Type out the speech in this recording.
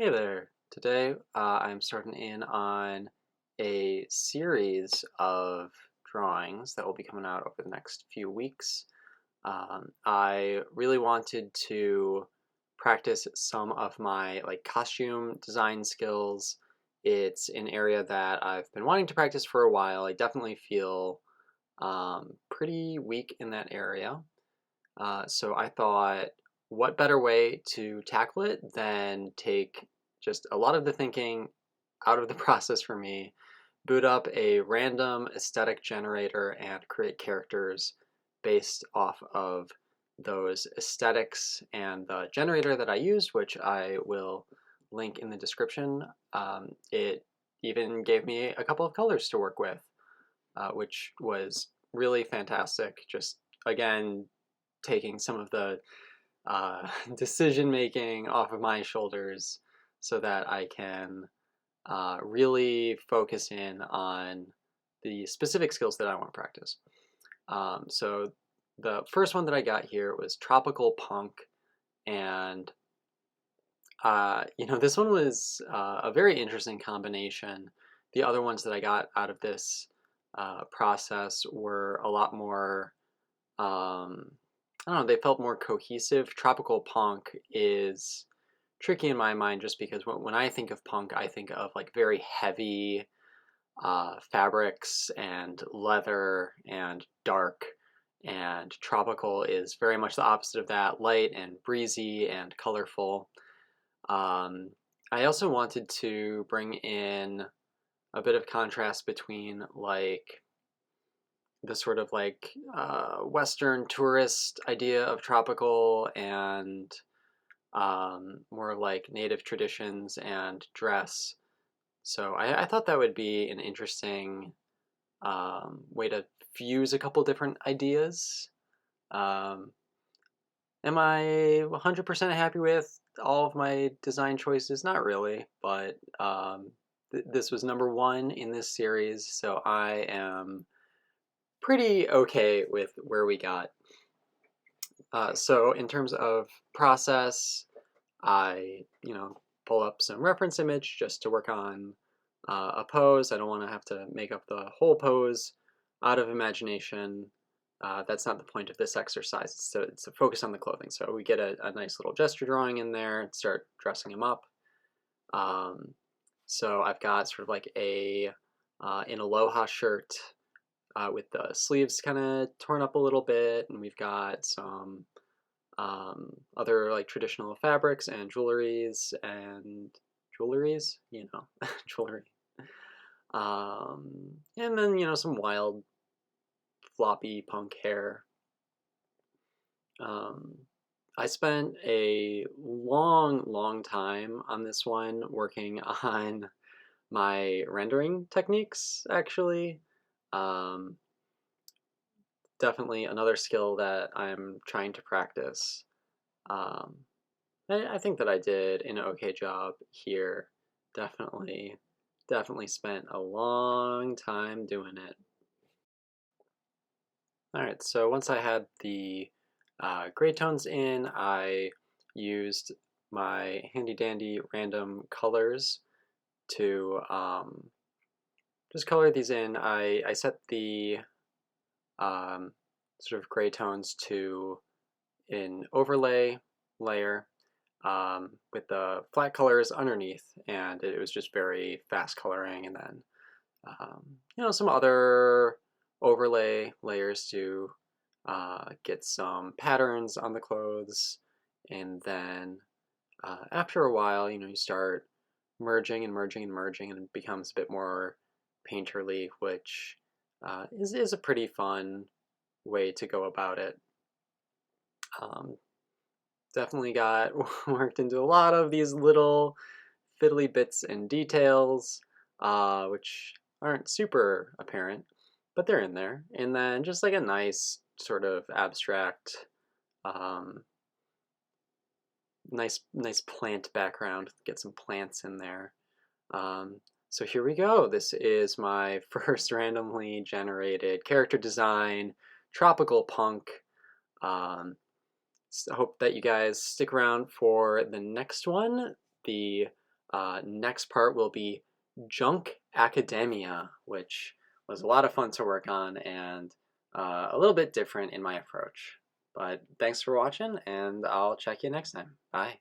Hey there. Today, I'm starting in on a series of drawings that will be coming out over the next few weeks. I really wanted to practice some of my costume design skills. It's an area that I've been wanting to practice for a while. I definitely feel pretty weak in that area. So I thought, what better way to tackle it than take just a lot of the thinking out of the process for me, boot up a random aesthetic generator, and create characters based off of those aesthetics and the generator that I used, which I will link in the description. It even gave me a couple of colors to work with, which was really fantastic. Just again, taking some of the decision making off of my shoulders so that I can really focus in on the specific skills that I want to practice. So the first one that I got here was Tropical Punk, and this one was a very interesting combination. The other ones that I got out of this process were a lot more I don't know, they felt more cohesive. Tropical punk is tricky in my mind just because when I think of punk, I think of like very heavy fabrics and leather and dark. And tropical is very much the opposite of that, light and breezy and colorful. Um, I also wanted to bring in a bit of contrast between the sort of Western tourist idea of tropical and more like native traditions and dress. So I thought that would be an interesting way to fuse a couple different ideas. Um, am I 100% happy with all of my design choices? Not really, but this was number one in this series, so I am pretty okay with where we got. So in terms of process, I, pull up some reference image just to work on a pose. I don't want to have to make up the whole pose out of imagination. That's not the point of this exercise. It's to focus on the clothing. So we get a nice little gesture drawing in there and start dressing him up. So I've got sort of like an aloha shirt with the sleeves kind of torn up a little bit, and we've got some other like traditional fabrics and jewelries, jewelry. And then some wild floppy punk hair. Um, I spent a long time on this one working on my rendering techniques actually. Um, Definitely another skill that I'm trying to practice. Um, I think that I did an okay job here. Definitely spent a long time doing it. All right, so once I had the gray tones in, I used my handy dandy random colors to just color these in. I set the um, sort of gray tones to an overlay layer with the flat colors underneath, and it was just very fast coloring. And then, some other overlay layers to get some patterns on the clothes. And then after a while, you start merging and merging and merging, and it becomes a bit more painterly, which is a pretty fun way to go about it. Um, Definitely got worked into a lot of these little fiddly bits and details, which aren't super apparent, but they're in there. And then just like a nice sort of abstract, um, nice plant background. Get some plants in there. So here we go. This is my first randomly generated character design, tropical punk. Um, So I hope that you guys stick around for the next one. The Next part will be Junk Academia, which was a lot of fun to work on and a little bit different in my approach. But thanks for watching, and I'll check you next time. Bye.